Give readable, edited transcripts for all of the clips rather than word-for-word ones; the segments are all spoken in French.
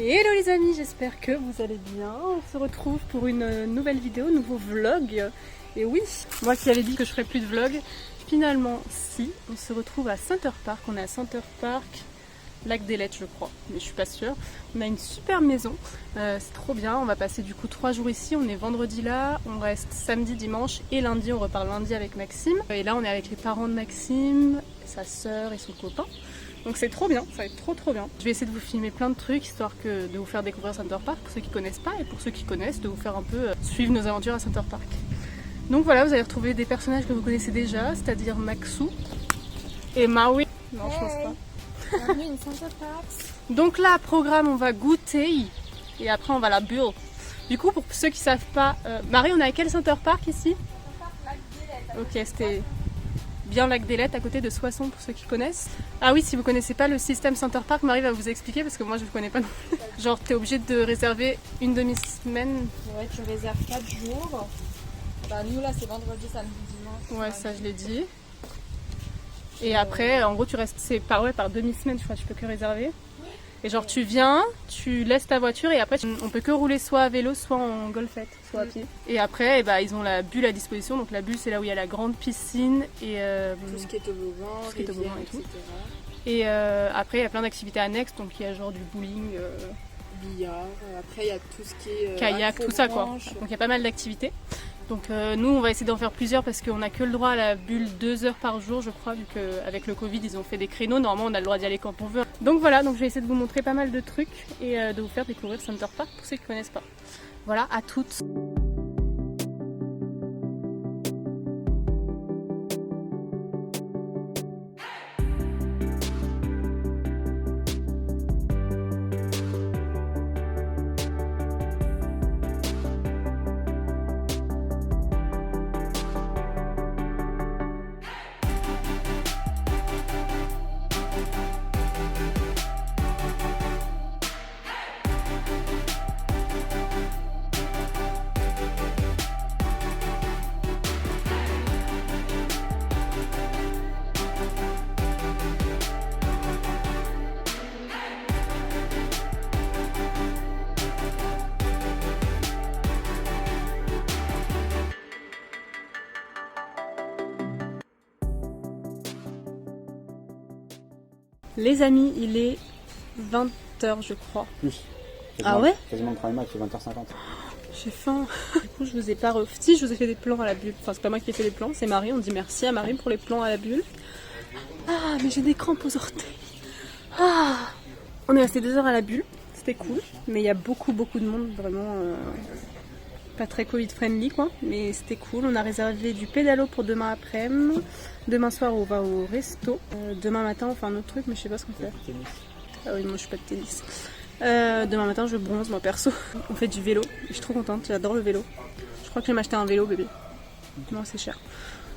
Hello les amis, j'espère que vous allez bien. On se retrouve pour une nouvelle vidéo, nouveau vlog. Et oui, moi qui avais dit que je ferais plus de vlog, finalement si, on se retrouve à Center Park. On est à Center Park, Lac d'Ailettes je crois, mais je suis pas sûre. On a une super maison, c'est trop bien. On va passer du coup 3 jours ici, on est vendredi là, on reste samedi, dimanche et lundi, on repart lundi avec Maxime. Et là on est avec les parents de Maxime, sa sœur et son copain. Donc c'est trop bien, ça va être trop bien. Je vais essayer de vous filmer plein de trucs, histoire de vous faire découvrir Center Park pour ceux qui connaissent pas, et pour ceux qui connaissent, de vous faire un peu suivre nos aventures à Center Park. Donc voilà, vous allez retrouver des personnages que vous connaissez déjà, c'est-à-dire Maxou et Maui. Non, je pense pas. Bienvenue in Center Park. Donc là, programme, on va goûter, et après on va à la bulle. Du coup, pour ceux qui savent pas, Marie, on est à quel Center Park ici? Ok, c'était bien Lac d'Ailettes, à côté de Soissons pour ceux qui connaissent. Ah oui, si vous connaissez pas le système Center Park, Marie va vous expliquer parce que moi je ne connais pas non plus. Genre t'es obligé de réserver une demi-semaine. Ouais, tu réserves 4 jours. Bah nous là c'est vendredi, samedi, dimanche. Ouais, ça je l'ai dit. Et après, en gros tu restes, c'est par demi-semaine, je crois, tu peux que réserver. Et genre tu viens, tu laisses ta voiture et après on peut que rouler soit à vélo, soit en golfette, soit à pied. Et après eh ben, ils ont la bulle à disposition, donc la bulle c'est là où il y a la grande piscine et tout ce qui est toboggan, rivière, et tout. etc. Et après il y a plein d'activités annexes, donc il y a genre du bowling, billard, après il y a tout ce qui est kayak, tout ça quoi. Donc il y a pas mal d'activités. Donc nous on va essayer d'en faire plusieurs parce qu'on n'a que le droit à la bulle 2 heures par jour je crois, vu qu'avec le Covid ils ont fait des créneaux, normalement on a le droit d'y aller quand on veut. Donc voilà, donc je vais essayer de vous montrer pas mal de trucs et de vous faire découvrir Center Park pour ceux qui ne connaissent pas. Voilà, à toutes. Les amis, il est 20h je crois. Plus. Ah ouais? Quasiment le travail max, c'est 20h50. J'ai faim. Du coup, je vous ai pas si je vous ai fait des plans à la bulle. Enfin, c'est pas moi qui ai fait les plans, c'est Marie. On dit merci à Marie pour les plans à la bulle. Ah, mais j'ai des crampes aux orteils. Ah, on est resté 2 heures à la bulle. C'était cool. Mais il y a beaucoup de monde, vraiment pas très Covid friendly quoi. Mais c'était cool. On a réservé du pédalo pour demain après-midi. Demain soir, on va au resto. Demain matin, on fait un autre truc, mais je sais pas ce qu'on fait. Ah oui, moi je suis pas de tennis. Demain matin, je bronze, moi perso. On fait du vélo. Je suis trop contente, j'adore le vélo. Je crois que je vais m'acheter un vélo, bébé. Non, c'est cher.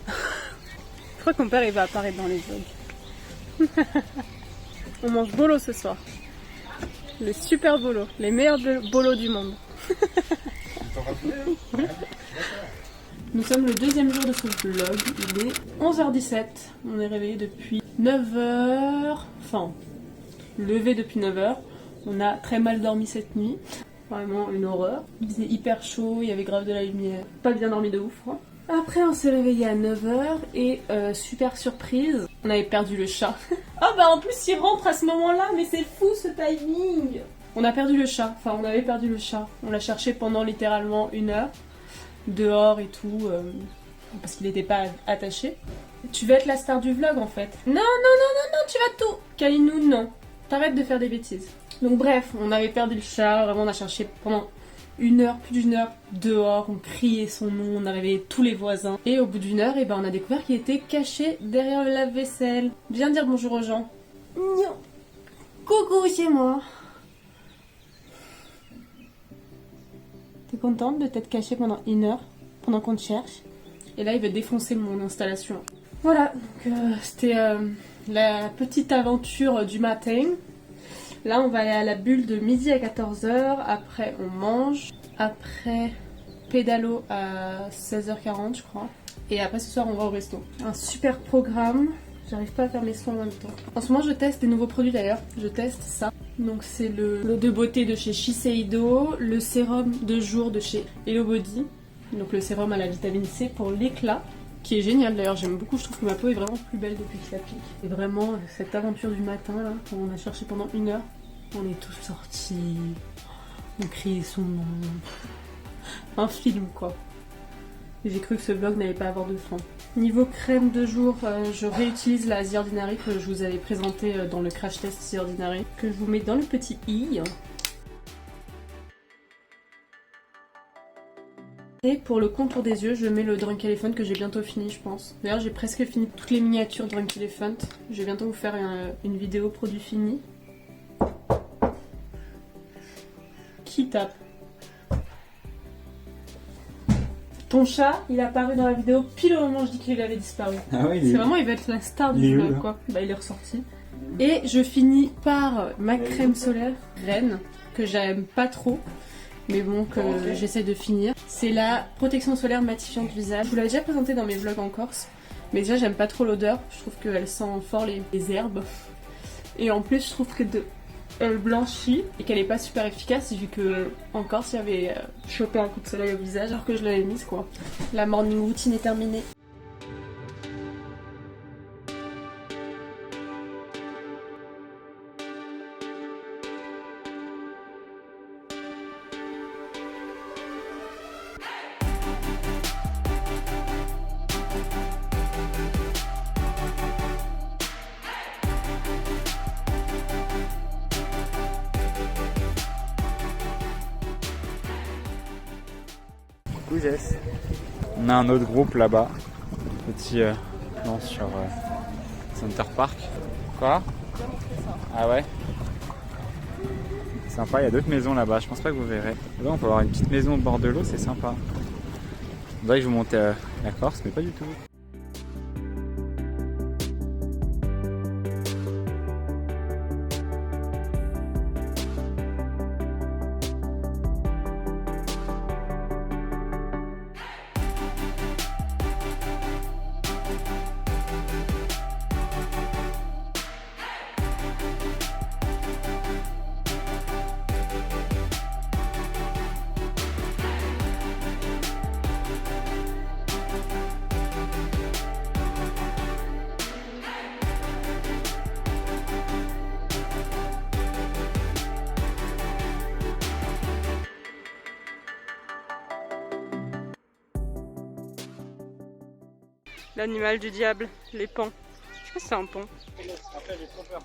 Je crois que mon père il va apparaître dans les vlogs. On mange bolo ce soir. Les super bolos, les meilleurs bolos du monde. Nous sommes le deuxième jour de ce vlog, il est 11h17, on est réveillé depuis 9h, enfin, levé depuis 9h, on a très mal dormi cette nuit, vraiment une horreur, il faisait hyper chaud, il y avait grave de la lumière, pas bien dormi de ouf. Hein. Après on s'est réveillé à 9h et super surprise, on avait perdu le chat. Ah bah en plus il rentre à ce moment-là, mais c'est fou ce timing. On a perdu le chat, enfin on avait perdu le chat, on l'a cherché pendant littéralement 1 heure. Dehors et tout, parce qu'il n'était pas attaché. Tu vas être la star du vlog en fait. Non, tu vas tout. Kalinou, non. T'arrêtes de faire des bêtises. Donc bref, on avait perdu le chat, vraiment on a cherché pendant 1 heure, plus d'1 heure, dehors, on criait son nom, on a réveillé tous les voisins. Et au bout d'1 heure, eh ben, on a découvert qu'il était caché derrière le lave-vaisselle. Viens dire bonjour aux gens. Non. Coucou, c'est moi. T'es contente de t'être cachée pendant 1 heure, pendant qu'on te cherche? Et là, il veut défoncer mon installation. Voilà, donc c'était la petite aventure du matin. Là, on va aller à la bulle de midi à 14h. Après, on mange. Après, pédalo à 16h40, je crois. Et après, ce soir, on va au resto. Un super programme. J'arrive pas à faire mes soins en même temps. En ce moment je teste des nouveaux produits d'ailleurs. Je teste ça. Donc c'est l'eau de beauté de chez Shiseido, le sérum de jour de chez Hello Body. Donc le sérum à la vitamine C pour l'éclat, qui est génial d'ailleurs, j'aime beaucoup, je trouve que ma peau est vraiment plus belle depuis que ça pique. Et vraiment cette aventure du matin là, quand on a cherché pendant 1 heure, on est tous sortis, on criait son nom. Un film quoi. J'ai cru que ce vlog n'allait pas avoir de fin. Niveau crème de jour, je réutilise la The Ordinary que je vous avais présentée dans le crash test The Ordinary, que je vous mets dans le petit i. Et pour le contour des yeux, je mets le Drunk Elephant que j'ai bientôt fini, je pense. D'ailleurs, j'ai presque fini toutes les miniatures Drunk Elephant. Je vais bientôt vous faire une vidéo produit fini. Qui tape? Ton chat, il est apparu dans la vidéo pile au moment où je dis qu'il avait disparu. Ah ouais, C'est vraiment, il va être la star du vlog, quoi. Bah, il est ressorti. Et je finis par ma crème solaire Reine, que j'aime pas trop, mais bon, que j'essaie de finir. C'est la protection solaire matifiante visage. Je vous l'avais déjà présentée dans mes vlogs en Corse, mais déjà, j'aime pas trop l'odeur. Je trouve qu'elle sent fort les herbes. Et en plus, je trouve que elle blanchit et qu'elle est pas super efficace vu que en Corse j'avais chopé un coup de soleil au visage alors que je l'avais mise quoi. La morning routine est terminée. Coucou Jess. On a un autre groupe là-bas. Petit plan sur Center Park. Quoi? Ah ouais? Sympa, il y a d'autres maisons là-bas, je pense pas que vous verrez. Là on peut avoir une petite maison au bord de l'eau, c'est sympa. On dirait que je vous montais la Corse, mais pas du tout. L'animal du diable, les pans. Je pense que c'est un pan. Après j'ai trop peur.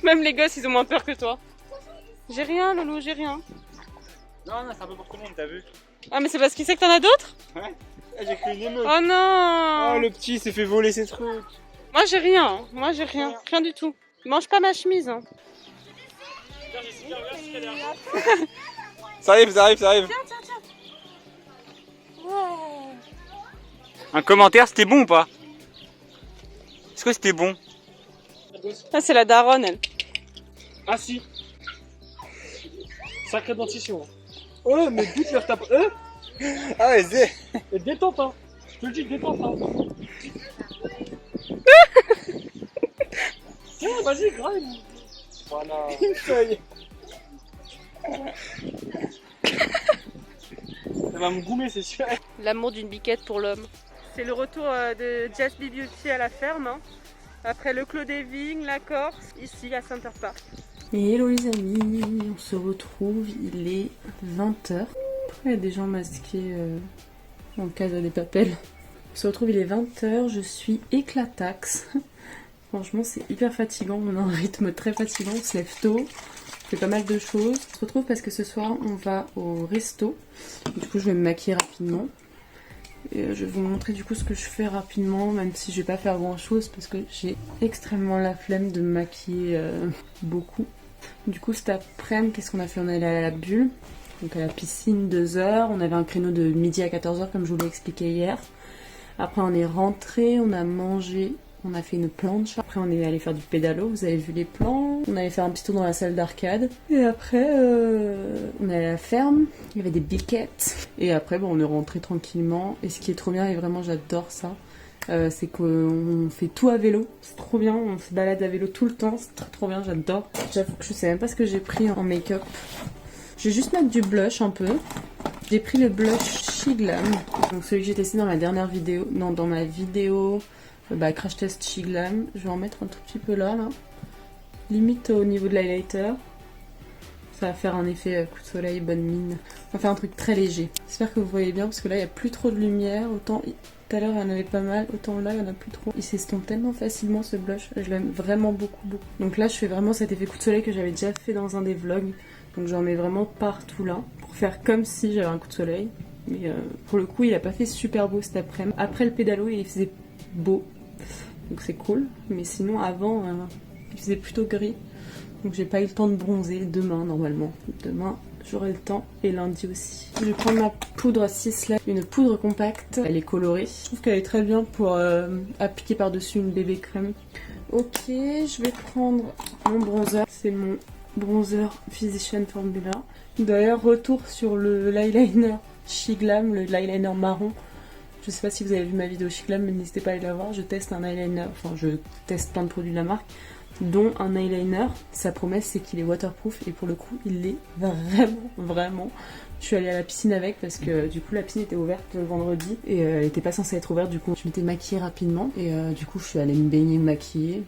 Même les gosses ils ont moins peur que toi. J'ai rien Loulou, j'ai rien. Non, non, c'est un peu pour tout le monde, t'as vu? Ah mais c'est parce qu'il sait que t'en as d'autres? Ouais. J'ai cru une émeute. Oh non. Oh le petit s'est fait voler ses trucs. Moi j'ai rien, moi j'ai rien, rien du tout. Mange pas ma chemise hein. Ça arrive, ça arrive, ça arrive. Tiens. Un commentaire, c'était bon ou pas? Est-ce que c'était bon? Ah c'est la daronne elle. Ah si. Sacré dentition. Oh mais bute leur tape. Ah ouais, c'est... Et détente hein. Je te le dis, détente hein. Tiens, vas-y, grave. Voilà. Une feuille. Elle va me goumer, c'est sûr. L'amour d'une biquette pour l'homme. C'est le retour de Just Be Beauty à la ferme. Hein. Après le Clos des Vignes, la Corse, ici à Center Park. Et hello les amis, on se retrouve, il est 20h. Pourquoi il y a des gens masqués en Casa des Papels? On se retrouve, il est 20h, je suis éclataxe. Franchement c'est hyper fatigant, on a un rythme très fatigant, on se lève tôt, on fait pas mal de choses. On se retrouve parce que ce soir on va au resto. Du coup je vais me maquiller rapidement. Et je vais vous montrer du coup ce que je fais rapidement, même si je vais pas faire grand chose parce que j'ai extrêmement la flemme de me maquiller beaucoup. Du coup cet après-midi, qu'est-ce qu'on a fait? On est allé à la Bulle, donc à la piscine 2 heures. On avait un créneau de midi à 14h comme je vous l'ai expliqué hier. Après on est rentré, on a mangé, on a fait une planche. Après on est allé faire du pédalo, vous avez vu les plans. On allait faire un petit tour dans la salle d'arcade. Et après on est allé à la ferme, il y avait des biquettes. Et après bon, on est rentré tranquillement. Et ce qui est trop bien, et vraiment j'adore ça, c'est qu'on fait tout à vélo. C'est trop bien, on se balade à vélo tout le temps, c'est trop bien, j'adore. J'avoue que je sais même pas ce que j'ai pris en make-up. Je vais juste mettre du blush un peu. J'ai pris le blush Shiglam, donc celui que j'ai testé dans la dernière vidéo, non dans ma vidéo crash test Shiglam. Je vais en mettre un tout petit peu là. Limite au niveau de l'highlighter. Ça va faire un effet coup de soleil, bonne mine. On va faire un truc très léger. J'espère que vous voyez bien parce que là il n'y a plus trop de lumière. Autant tout à l'heure il y en avait pas mal, autant là il n'y en a plus trop. Il s'estompe tellement facilement ce blush. Je l'aime vraiment beaucoup. Donc là je fais vraiment cet effet coup de soleil que j'avais déjà fait dans un des vlogs. Donc j'en mets vraiment partout là. Pour faire comme si j'avais un coup de soleil. Mais pour le coup il a pas fait super beau cet après-midi. Après le pédalo il faisait beau. Donc c'est cool. Mais sinon avant il faisait plutôt gris. Donc j'ai pas eu le temps de bronzer demain normalement. Demain j'aurai le temps et lundi aussi. Je vais prendre ma poudre Sisley, une poudre compacte. Elle est colorée. Je trouve qu'elle est très bien pour appliquer par-dessus une bébé crème. Ok, je vais prendre mon bronzer. C'est mon bronzer Physician Formula. D'ailleurs retour sur l'eyeliner Shiglam, l'eyeliner marron. Je sais pas si vous avez vu ma vidéo Shiglam, mais n'hésitez pas à aller la voir. Je teste un eyeliner, enfin je teste plein de produits de la marque, dont un eyeliner. Sa promesse c'est qu'il est waterproof et pour le coup il l'est vraiment. Je suis allée à la piscine avec parce que du coup la piscine était ouverte le vendredi et elle était pas censée être ouverte, du coup je m'étais maquillée rapidement et du coup je suis allée me baigner maquillée.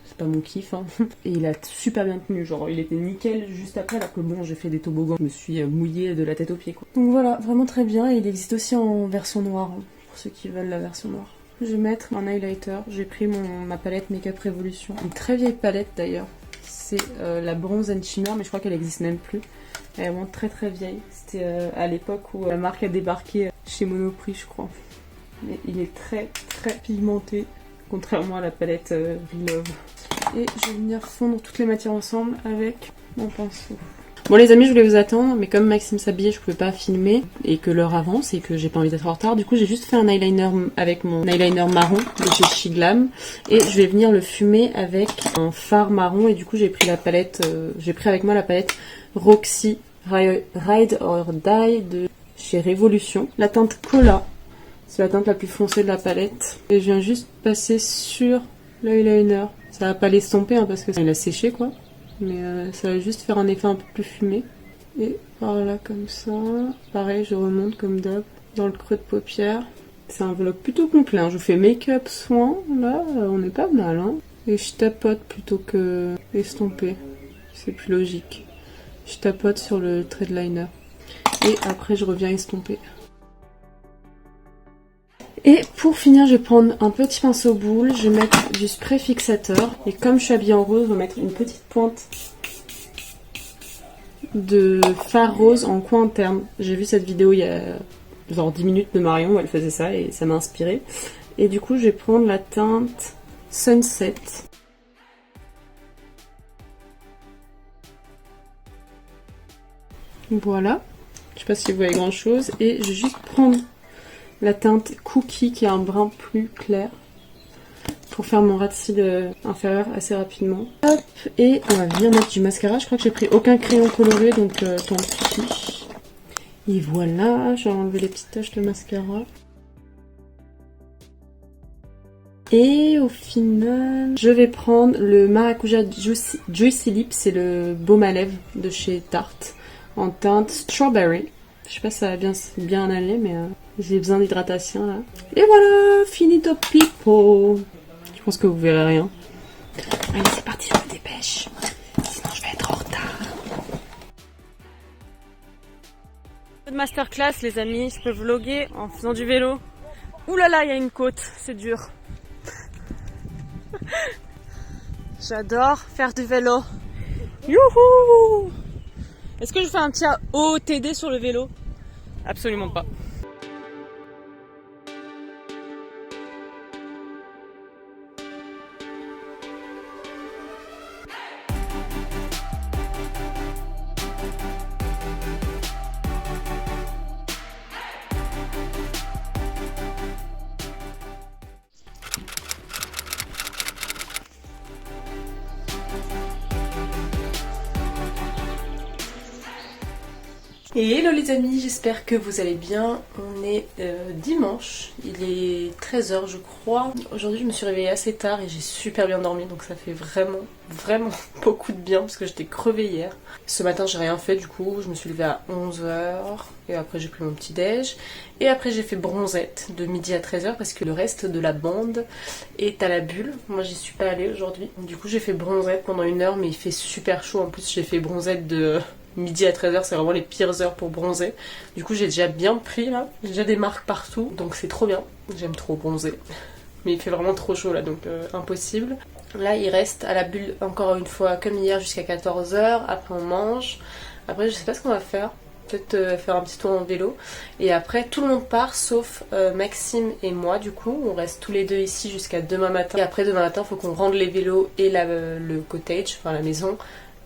C'est pas mon kiff hein. Et il a super bien tenu, genre il était nickel juste après alors que bon j'ai fait des toboggans, je me suis mouillée de la tête aux pieds quoi. Donc voilà, vraiment très bien et il existe aussi en version noire hein, pour ceux qui veulent la version noire. Je vais mettre un highlighter, j'ai pris ma palette Makeup Revolution, une très vieille palette d'ailleurs, c'est la Bronze and Shimmer mais je crois qu'elle existe même plus, elle est vraiment très vieille, c'était à l'époque où la marque a débarqué chez Monoprix je crois, mais il est très pigmenté contrairement à la palette Relove. Et je vais venir fondre toutes les matières ensemble avec mon pinceau. Bon les amis, je voulais vous attendre, mais comme Maxime s'habillait, je pouvais pas filmer et que l'heure avance et que j'ai pas envie d'être en retard. Du coup, j'ai juste fait un eyeliner avec mon eyeliner marron de chez Shiglam et je vais venir le fumer avec un fard marron. Et du coup, j'ai pris la palette, j'ai pris avec moi la palette Roxy Ride or Die de chez Revolution. La teinte Cola, c'est la teinte la plus foncée de la palette. Et je viens juste passer sur l'eyeliner. Ça va pas l'estomper hein, parce que il a séché quoi. Mais ça va juste faire un effet un peu plus fumé. Et par là comme ça. Pareil, je remonte comme d'hab dans le creux de paupière. C'est un vlog plutôt complet. Hein. Je vous fais make-up, soin. Là, on est pas mal. Hein. Et je tapote plutôt que estomper. C'est plus logique. Je tapote sur le trait de liner. Et après, je reviens estomper. Et pour finir, je vais prendre un petit pinceau boule, je vais mettre du spray fixateur. Et comme je suis habillée en rose, je vais mettre une petite pointe de fard rose en coin interne. J'ai vu cette vidéo il y a genre 10 minutes de Marion où elle faisait ça et ça m'a inspirée. Et du coup, je vais prendre la teinte Sunset. Voilà. Je sais pas si vous voyez grand chose. Et je vais juste prendre la teinte Cookie qui est un brun plus clair pour faire mon ras de cils inférieur assez rapidement. Hop, et on va venir mettre du mascara. Je crois que j'ai pris aucun crayon coloré donc tant pis. Et voilà, j'ai enlevé les petites taches de mascara. Et au final, je vais prendre le Maracuja Juicy Lips, c'est le baume à lèvres de chez Tarte en teinte Strawberry. Je sais pas si ça va bien aller, mais j'ai besoin d'hydratation là. Et voilà, finito pipo. Je pense que vous verrez rien. Allez, c'est parti, je me dépêche. Sinon, je vais être en retard. Masterclass, les amis. Je peux vlogger en faisant du vélo. Ouh là là, il y a une côte, c'est dur. J'adore faire du vélo. Youhou! Est-ce que je fais un petit OOTD sur le vélo? Absolument pas. Et hello les amis, j'espère que vous allez bien. On est dimanche, il est 13h je crois. Aujourd'hui je me suis réveillée assez tard et j'ai super bien dormi, donc ça fait vraiment beaucoup de bien parce que j'étais crevée hier. Ce matin j'ai rien fait du coup, je me suis levée à 11h et après j'ai pris mon petit déj. Et après j'ai fait bronzette de midi à 13h parce que le reste de la bande est à la bulle. Moi j'y suis pas allée aujourd'hui. Du coup j'ai fait bronzette pendant 1 heure mais il fait super chaud. En plus j'ai fait bronzette de midi à 13h, c'est vraiment les pires heures pour bronzer. Du coup j'ai déjà bien pris là, j'ai déjà des marques partout, donc c'est trop bien. J'aime trop bronzer. Mais il fait vraiment trop chaud là, donc impossible. Là il reste à la bulle encore une fois comme hier jusqu'à 14h, après on mange. Après je sais pas ce qu'on va faire, peut-être faire un petit tour en vélo. Et après tout le monde part sauf Maxime et moi du coup. On reste tous les deux ici jusqu'à demain matin. Et après demain matin il faut qu'on rende les vélos et le cottage, enfin la maison,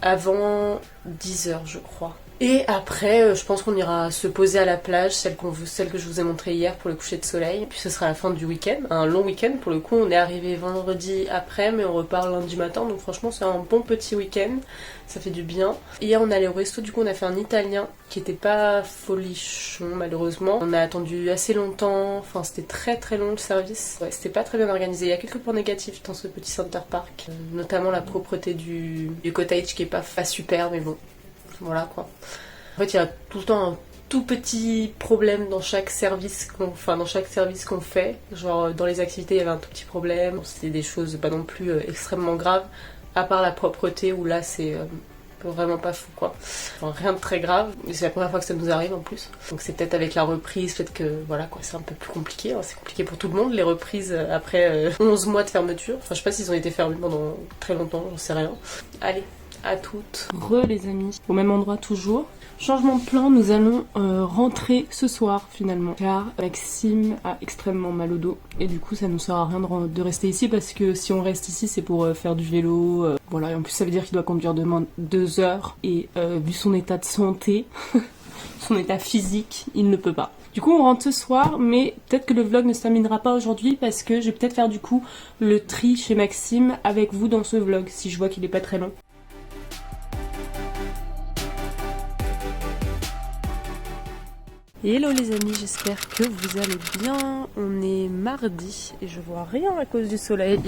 avant 10h je crois. Et après je pense qu'on ira se poser à la plage, celle que je vous ai montrée hier pour le coucher de soleil. Et puis ce sera la fin du week-end, un long week-end pour le coup. On est arrivé vendredi après mais on repart lundi matin, donc franchement c'est un bon petit week-end, ça fait du bien. Hier on est allé au resto, du coup on a fait un italien qui était pas folichon malheureusement. On a attendu assez longtemps, enfin c'était très long le service. Ouais, c'était pas très bien organisé, il y a quelques points négatifs dans ce petit Center Park, notamment la propreté du cottage qui est pas super, mais bon. Voilà quoi. En fait il y a tout le temps un tout petit problème dans chaque service qu'on fait. Genre dans les activités il y avait un tout petit problème. C'était des choses pas non plus extrêmement graves. À part la propreté où là c'est vraiment pas fou quoi. Enfin, rien de très grave. Et c'est la première fois que ça nous arrive en plus. Donc c'est peut-être avec la reprise, peut-être que voilà quoi, c'est un peu plus compliqué. Hein. C'est compliqué pour tout le monde les reprises après 11 mois de fermeture. Enfin je sais pas s'ils ont été fermés pendant très longtemps, j'en sais rien. Allez. À toutes. Les amis, au même endroit toujours. Changement de plan, nous allons rentrer ce soir finalement car Maxime a extrêmement mal au dos et du coup ça nous sert à rien de rester ici parce que si on reste ici c'est pour faire du vélo, voilà, et en plus ça veut dire qu'il doit conduire demain 2 heures et vu son état de santé, son état physique, il ne peut pas. Du coup on rentre ce soir mais peut-être que le vlog ne se terminera pas aujourd'hui parce que je vais peut-être faire du coup le tri chez Maxime avec vous dans ce vlog si je vois qu'il est pas très long. Hello les amis, j'espère que vous allez bien. On est mardi et je vois rien à cause du soleil.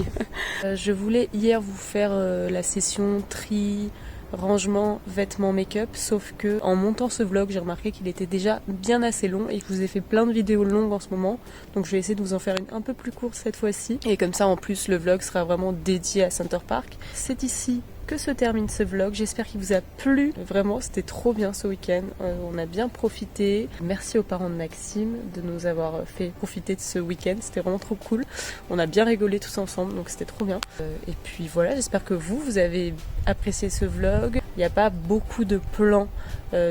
Je voulais hier vous faire la session tri, rangement, vêtements, make-up, sauf que en montant ce vlog j'ai remarqué qu'il était déjà bien assez long et que je vous ai fait plein de vidéos longues en ce moment, donc je vais essayer de vous en faire une un peu plus courte cette fois-ci et comme ça en plus le vlog sera vraiment dédié à Center Park. C'est ici que se termine ce vlog, j'espère qu'il vous a plu. Vraiment c'était trop bien ce week-end, on a bien profité. Merci aux parents de Maxime de nous avoir fait profiter de ce week-end, c'était vraiment trop cool. On a bien rigolé tous ensemble donc c'était trop bien. Et puis voilà, j'espère que vous avez apprécié ce vlog. Il n'y a pas beaucoup de plans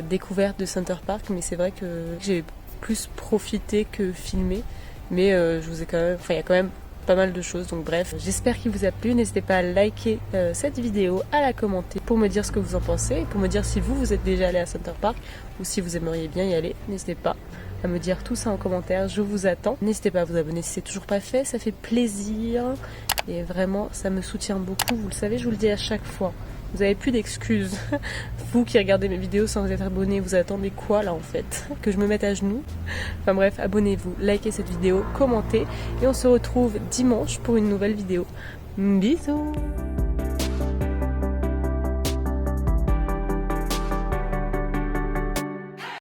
découvertes de Center Park mais c'est vrai que j'ai plus profité que filmé, mais je vous ai quand même, enfin il y a quand même pas mal de choses, donc bref, j'espère qu'il vous a plu. N'hésitez pas à liker cette vidéo, à la commenter pour me dire ce que vous en pensez, pour me dire si vous êtes déjà allé à Center Park ou si vous aimeriez bien y aller. N'hésitez pas à me dire tout ça en commentaire, je vous attends. N'hésitez pas à vous abonner si c'est toujours pas fait, ça fait plaisir et vraiment ça me soutient beaucoup, vous le savez, je vous le dis à chaque fois. Vous avez plus d'excuses. Vous qui regardez mes vidéos sans être abonné, vous attendez quoi là en fait? Que je me mette à genoux? Enfin bref, abonnez-vous, likez cette vidéo, commentez et on se retrouve dimanche pour une nouvelle vidéo. Bisous!